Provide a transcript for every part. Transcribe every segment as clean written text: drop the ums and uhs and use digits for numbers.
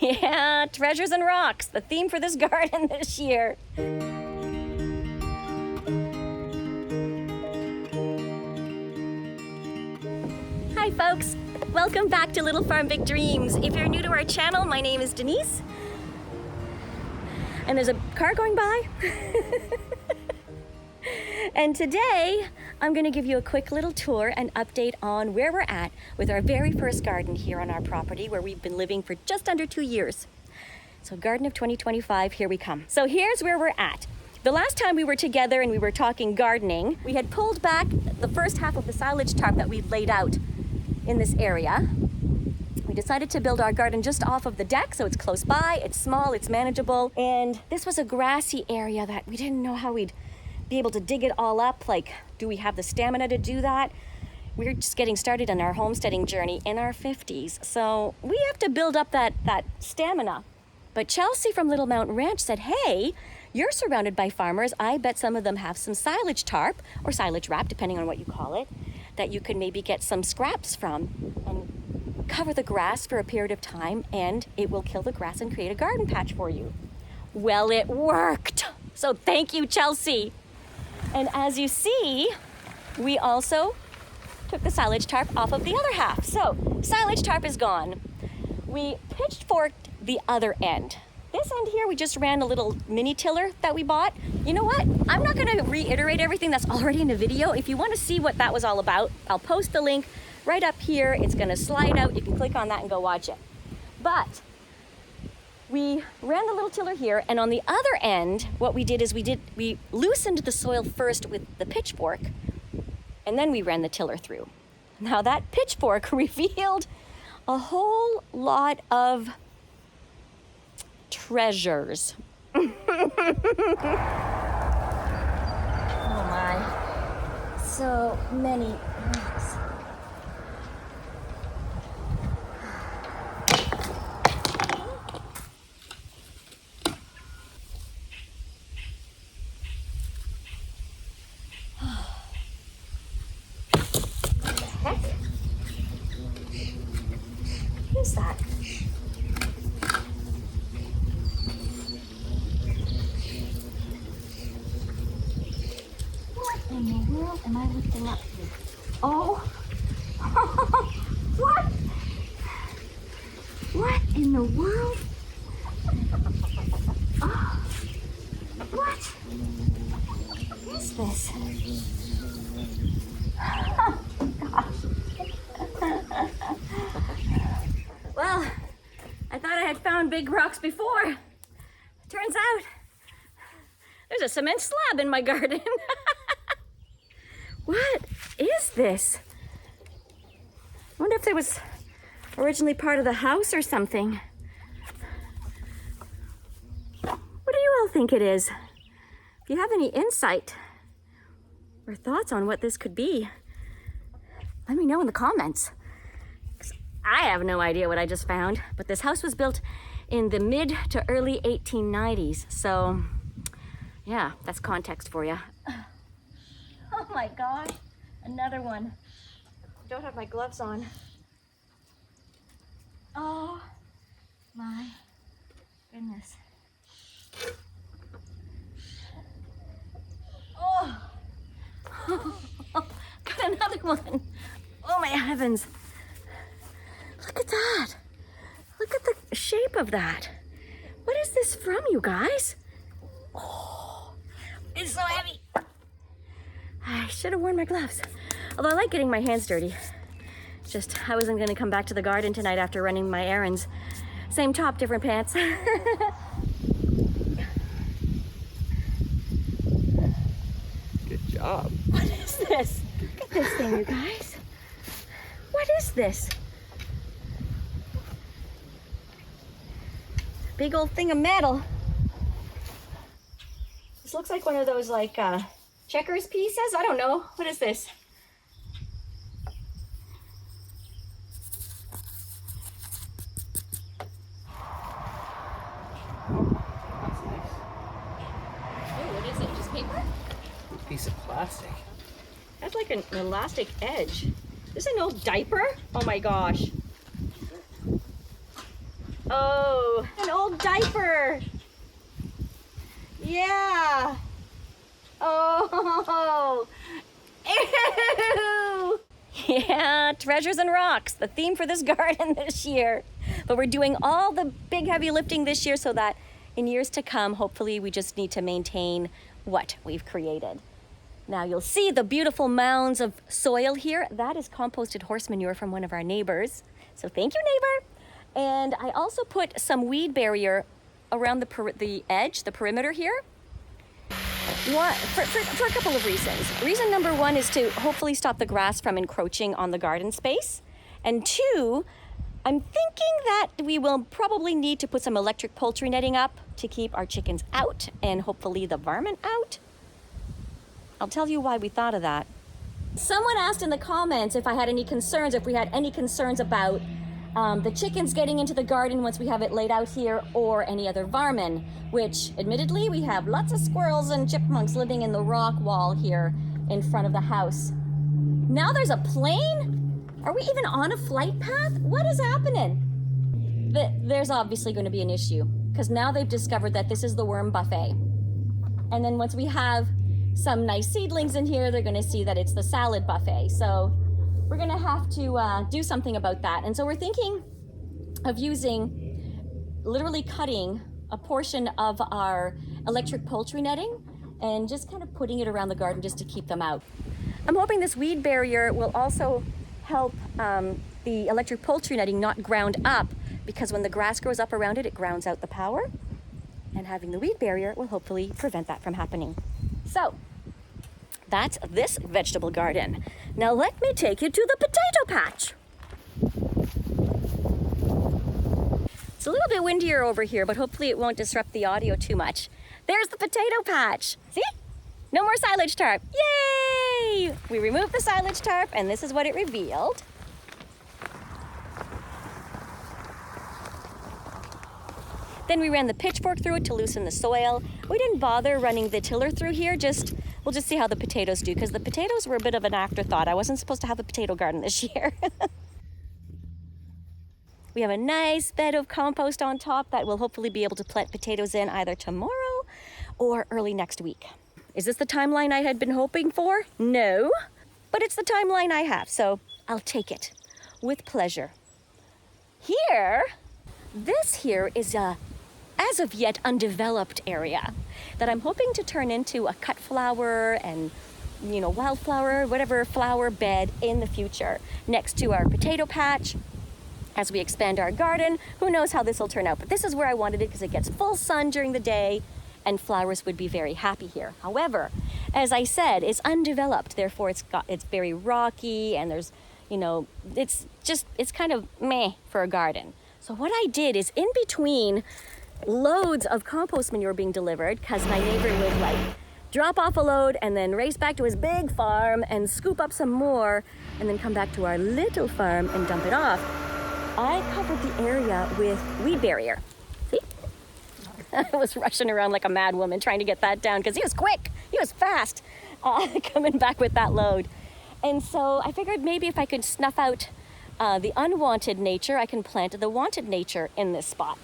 Yeah, treasures and rocks, the theme for this garden this year. Hi folks, welcome back to Little Farm Big Dreams. If you're new to our channel, my name is Denise. And there's a car going by. And today, I'm gonna give you a quick little tour and update on where we're at with our very first garden here on our property where we've been living for just under 2 years. So Garden of 2025, here we come. So here's where we're at. The last time we were together and we were talking gardening, we had pulled back the first half of the silage tarp that we'd laid out in this area. We decided to build our garden just off of the deck, so it's close by, it's small, it's manageable, and this was a grassy area that we didn't know how we'd be able to dig it all up. Like, do we have the stamina to do that? We're just getting started on our homesteading journey in our 50s, so we have to build up that stamina. But Chelsea from Little Mountain Ranch said, hey, you're surrounded by farmers. I bet some of them have some silage tarp or silage wrap, depending on what you call it, that you could maybe get some scraps from and cover the grass for a period of time, and it will kill the grass and create a garden patch for you. Well, it worked. So thank you, Chelsea. And as you see, we also took the silage tarp off of the other half. So silage tarp is gone. We pitchforked the other end. This end here, we just ran a little mini tiller that we bought. You know what? I'm not gonna reiterate everything that's already in the video. If you wanna see what that was all about, I'll post the link right up here. It's gonna slide out. You can click on that and go watch it. But we ran the little tiller here, and on the other end, what we did is we loosened the soil first with the pitchfork, and then we ran the tiller through. Now that pitchfork revealed a whole lot of treasures. Oh my, so many rocks. What is that? What in the world am I lifting up here? Oh, what? What in the world? Oh, what? What is this? Well, I thought I had found big rocks before. Turns out, there's a cement slab in my garden. What is this? I wonder if it was originally part of the house or something. What do you all think it is? If you have any insight or thoughts on what this could be, let me know in the comments. I have no idea what I just found, but this house was built in the mid to early 1890s. So yeah, that's context for you. Oh my gosh, another one. I don't have my gloves on. Oh my goodness. Oh, got another one. Oh my heavens. Look at that. Look at the shape of that. What is this from, you guys? Oh, it's so heavy. I should have worn my gloves. Although I like getting my hands dirty. It's just, I wasn't gonna come back to the garden tonight after running my errands. Same top, different pants. Good job. What is this? Look at this thing, you guys. What is this? Big old thing of metal. This looks like one of those like checkers pieces. I don't know. What is this? That's nice. Oh, what is it? Just paper? Piece of plastic. That's like an elastic edge. This is an old diaper? Oh my gosh. Oh, Diaper. Yeah. Oh. Ew. Yeah, treasures and rocks, the theme for this garden this year. But we're doing all the big heavy lifting this year so that in years to come, hopefully we just need to maintain what we've created. Now you'll see the beautiful mounds of soil here. That is composted horse manure from one of our neighbors. So thank you, neighbor. And I also put some weed barrier around the edge, the perimeter here. For a couple of reasons. Reason number one is to hopefully stop the grass from encroaching on the garden space. And two, I'm thinking that we will probably need to put some electric poultry netting up to keep our chickens out and hopefully the varmint out. I'll tell you why we thought of that. Someone asked in the comments if we had any concerns about the chickens getting into the garden once we have it laid out here, or any other varmin, which admittedly we have lots of squirrels and chipmunks living in the rock wall here in front of the house. Now there's a plane? Are we even on a flight path? What is happening? There's obviously going to be an issue because now they've discovered that this is the worm buffet. And then once we have some nice seedlings in here, they're going to see that it's the salad buffet. So we're going to have to do something about that. And so we're thinking of literally cutting a portion of our electric poultry netting and just kind of putting it around the garden just to keep them out. I'm hoping this weed barrier will also help the electric poultry netting not ground up, because when the grass grows up around it, it grounds out the power. And having the weed barrier will hopefully prevent that from happening. So that's this vegetable garden. Now let me take you to the potato patch. It's a little bit windier over here, but hopefully it won't disrupt the audio too much. There's the potato patch. See? No more silage tarp. Yay! We removed the silage tarp and this is what it revealed. Then we ran the pitchfork through it to loosen the soil. We didn't bother running the tiller through here, we'll just see how the potatoes do, because the potatoes were a bit of an afterthought. I wasn't supposed to have a potato garden this year. We have a nice bed of compost on top that we'll hopefully be able to plant potatoes in either tomorrow or early next week. Is this the timeline I had been hoping for? No, but it's the timeline I have, so I'll take it with pleasure. This here is a as of yet undeveloped area that I'm hoping to turn into a cut flower and wildflower, whatever flower bed in the future next to our potato patch. As we expand our garden, who knows how this will turn out, but this is where I wanted it because it gets full sun during the day and flowers would be very happy here. However, as I said, it's undeveloped, therefore it's very rocky and there's, it's kind of meh for a garden. So what I did is, in between loads of compost manure being delivered, because my neighbor would drop off a load and then race back to his big farm and scoop up some more and then come back to our little farm and dump it off, I covered the area with weed barrier. See? I was rushing around like a mad woman trying to get that down because he was quick, he was fast coming back with that load. And so I figured maybe if I could snuff out the unwanted nature, I can plant the wanted nature in this spot.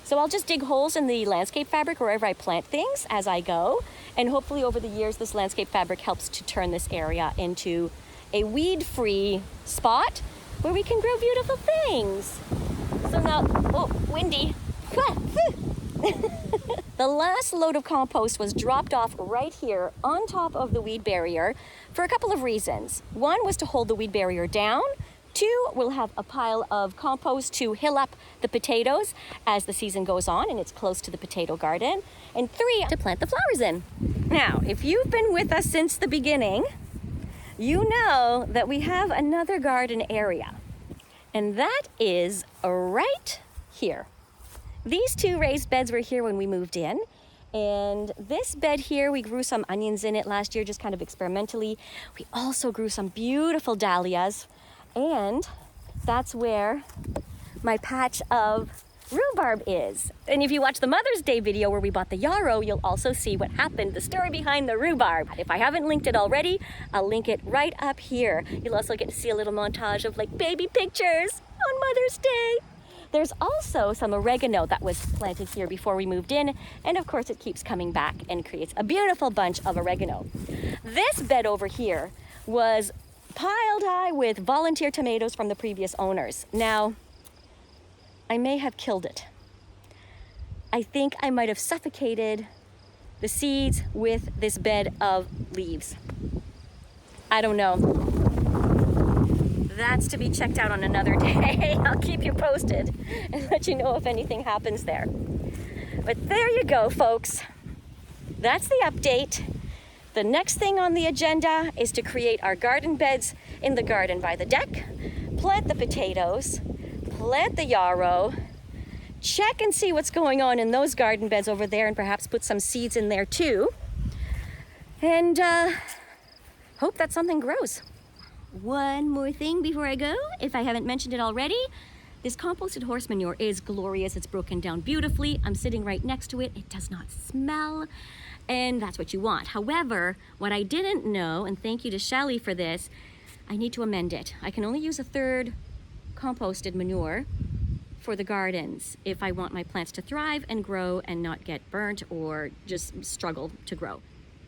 So I'll just dig holes in the landscape fabric wherever I plant things as I go. And hopefully over the years, this landscape fabric helps to turn this area into a weed-free spot where we can grow beautiful things. So now, oh, windy. The last load of compost was dropped off right here on top of the weed barrier for a couple of reasons. One was to hold the weed barrier down. Two, we'll have a pile of compost to hill up the potatoes as the season goes on and it's close to the potato garden. And three, to plant the flowers in. Now, if you've been with us since the beginning, you know that we have another garden area. And that is right here. These two raised beds were here when we moved in. And this bed here, we grew some onions in it last year, just kind of experimentally. We also grew some beautiful dahlias. And that's where my patch of rhubarb is. And if you watch the Mother's Day video where we bought the yarrow, you'll also see what happened, the story behind the rhubarb. If I haven't linked it already, I'll link it right up here. You'll also get to see a little montage of baby pictures on Mother's Day. There's also some oregano that was planted here before we moved in, and of course it keeps coming back and creates a beautiful bunch of oregano. This bed over here was piled high with volunteer tomatoes from the previous owners. Now, I may have killed it. I think I might have suffocated the seeds with this bed of leaves. I don't know. That's to be checked out on another day. I'll keep you posted and let you know if anything happens there. But there you go, folks. That's the update. The next thing on the agenda is to create our garden beds in the garden by the deck, plant the potatoes, plant the yarrow, check and see what's going on in those garden beds over there, and perhaps put some seeds in there too. And hope that something grows. One more thing before I go, if I haven't mentioned it already. This composted horse manure is glorious. It's broken down beautifully. I'm sitting right next to it. It does not smell, and that's what you want. However, what I didn't know, and thank you to Shelly for this, I need to amend it. I can only use a third composted manure for the gardens if I want my plants to thrive and grow and not get burnt or just struggle to grow.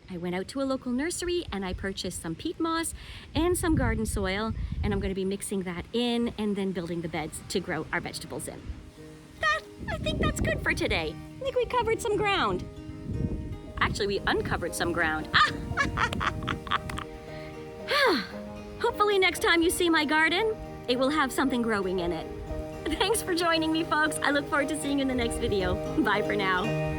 I went out to a local nursery and I purchased some peat moss and some garden soil, and I'm going to be mixing that in and then building the beds to grow our vegetables in. I think that's good for today. I think we covered some ground. Actually, we uncovered some ground. Hopefully next time you see my garden, it will have something growing in it. Thanks for joining me, folks. I look forward to seeing you in the next video. Bye for now.